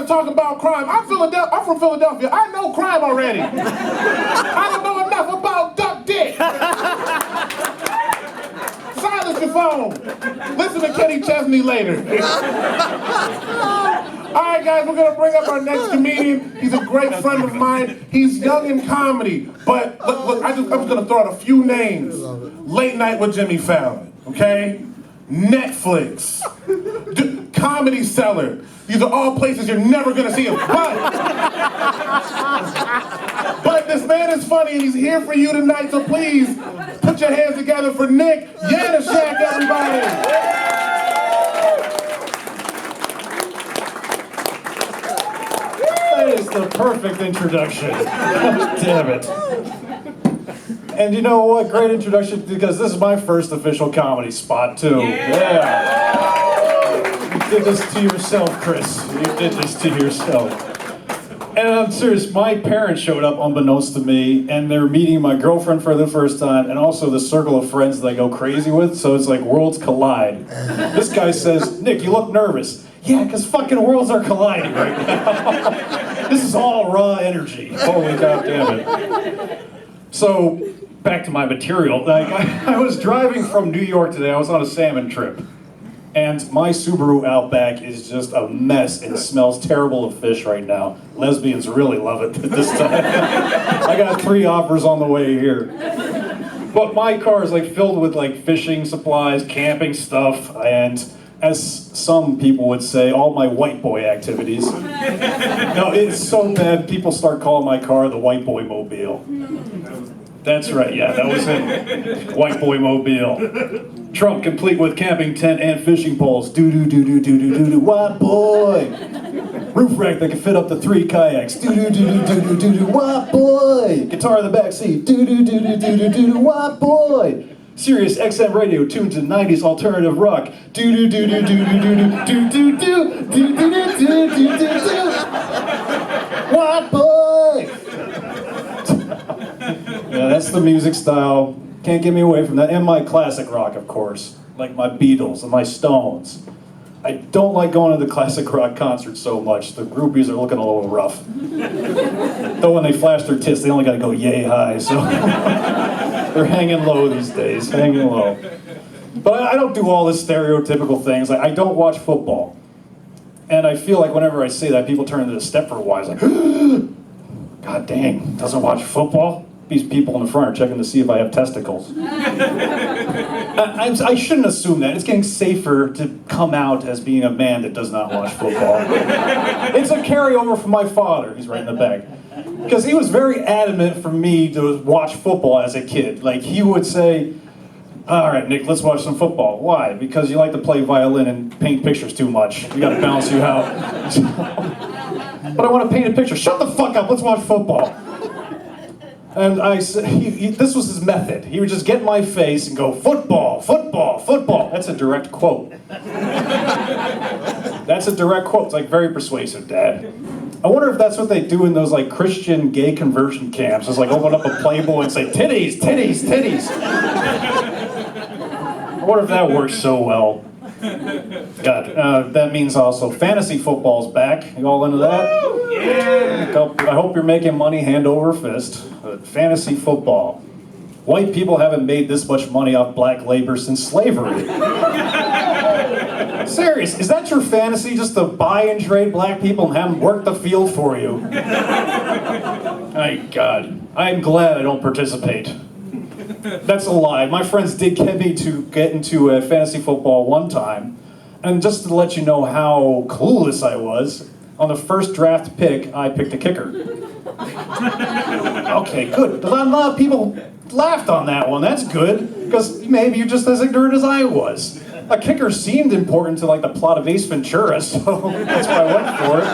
to talk about crime. I'm from Philadelphia. I know crime already. I don't know enough about duck dick. Silence your phone. Listen to Kenny Chesney later. All right, guys, we're gonna bring up our next comedian. He's a great friend of mine. He's young in comedy, but look, I'm just gonna throw out a few names. Late Night with Jimmy Fallon, okay? Netflix, Comedy Cellar. These are all places you're never gonna see him. But this man is funny and he's here for you tonight, so please put your hands together for Nick Yanoshak, everybody. That is the perfect introduction. Damn it. And you know what? Great introduction, because this is my first official comedy spot, too. Yeah. You did this to yourself, Chris. You did this to yourself. And I'm serious, my parents showed up unbeknownst to me, and they're meeting my girlfriend for the first time, and also the circle of friends that I go crazy with, so it's like worlds collide. This guy says, Nick, you look nervous. Yeah, because fucking worlds are colliding right now. This is all raw energy. Holy goddamn it. So, back to my material. I was driving from New York today. I was on a salmon trip. And my Subaru Outback is just a mess and smells terrible of fish right now. Lesbians really love it this time. I got 3 offers on the way here. But my car is like filled with like fishing supplies, camping stuff, and as some people would say, all my white boy activities. No, it's so bad, people start calling my car the white boy mobile. That's right, yeah, that was it. White boy mobile. Trunk complete with camping tent and fishing poles. Do-do-do-do-do-do-do-do, white boy. Roof rack that can fit up to 3 kayaks. Do-do-do-do-do-do-do-do, white boy. Guitar in the back seat. Do-do-do-do-do-do-do-do, white boy. Sirius XM radio tuned to 90s alternative rock. Do-do-do-do-do-do-do-do-do-do-do-do-do-do-do-do. White boy. Yeah, that's the music style. Can't get me away from that. And my classic rock, of course. Like my Beatles and my Stones. I don't like going to the classic rock concerts so much. The groupies are looking a little rough. Though when they flash their tits, they only gotta go yay high, so they're hanging low these days, hanging low. But I don't do all the stereotypical things. Like, I don't watch football. And I feel like whenever I say that, people turn into Stepford Wives, like, God dang, doesn't watch football? These people in the front are checking to see if I have testicles. I shouldn't assume that. It's getting safer to come out as being a man that does not watch football. It's a carryover from my father. He's right in the back. Because he was very adamant for me to watch football as a kid. Like, he would say, all right, Nick, let's watch some football. Why? Because you like to play violin and paint pictures too much. We gotta balance you out. But I want to paint a picture. Shut the fuck up, let's watch football. And this was his method. He would just get in my face and go, football, football, football. That's a direct quote. That's a direct quote. It's like very persuasive, Dad. I wonder if that's what they do in those like Christian gay conversion camps. It's like open up a Playboy and say, titties, titties, titties. I wonder if that works so well. God, that means also fantasy football's back. You all into that? Yeah. I hope you're making money hand over fist. Fantasy football. White people haven't made this much money off black labor since slavery. Serious, is that your fantasy? Just to buy and trade black people and have them work the field for you? My God, I'm glad I don't participate. That's a lie. My friends did get me to get into fantasy football one time. And just to let you know how clueless I was, on the first draft pick, I picked a kicker. Okay, good. A lot of people laughed on that one. That's good, because maybe you're just as ignorant as I was. A kicker seemed important to like the plot of Ace Ventura, so that's why I went for it.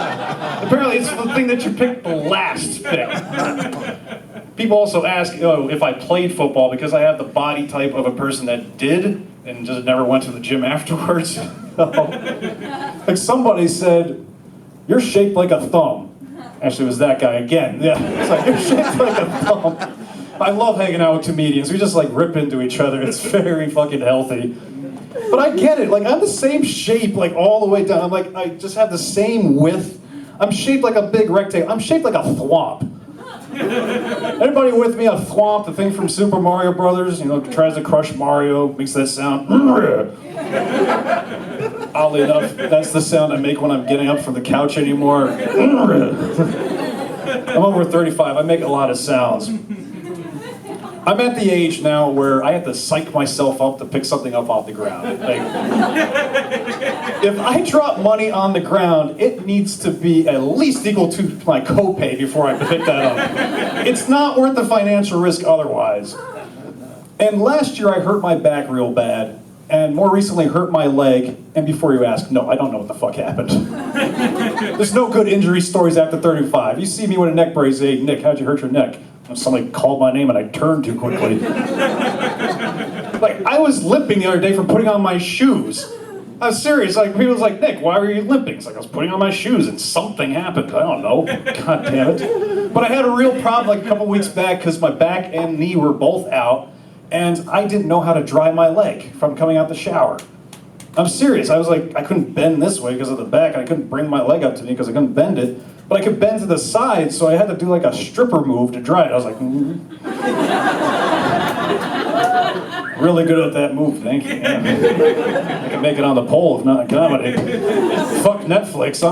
Apparently it's the thing that you picked the last pick. People also ask if I played football because I have the body type of a person that did and just never went to the gym afterwards. Like somebody said, you're shaped like a thumb. Actually, it was that guy again. Yeah, it's like, you're shaped like a thumb. I love hanging out with comedians. We just like rip into each other. It's very fucking healthy. But I get it. Like, I'm the same shape like all the way down. I'm like, I just have the same width I'm shaped like a big rectangle. I'm shaped like a thwomp. Anybody with me? A thwomp, the thing from Super Mario Brothers, you know, tries to crush Mario, makes that sound. Oddly enough, that's the sound I make when I'm getting up from the couch anymore. I'm over 35, I make a lot of sounds. I'm at the age now where I have to psych myself up to pick something up off the ground. Like, if I drop money on the ground, it needs to be at least equal to my copay before I pick that up. It's not worth the financial risk otherwise. And last year I hurt my back real bad, and more recently hurt my leg, and before you ask, no, I don't know what the fuck happened. There's no good injury stories after 35. You see me with a neck brace, hey, Nick, how'd you hurt your neck? Somebody called my name and I turned too quickly. Like, I was limping the other day from putting on my shoes. I was serious, like, people was like, Nick, why were you limping? It's like, I was putting on my shoes and something happened. I don't know, god damn it. But I had a real problem like a couple weeks back because my back and knee were both out, and I didn't know how to dry my leg from coming out the shower. I'm serious, I was like, I couldn't bend this way because of the back, and I couldn't bring my leg up to me because I couldn't bend it, but I could bend to the side, so I had to do like a stripper move to dry it. I was like, really good at that move, thank you. I can make it on the pole if not in comedy. Fuck Netflix,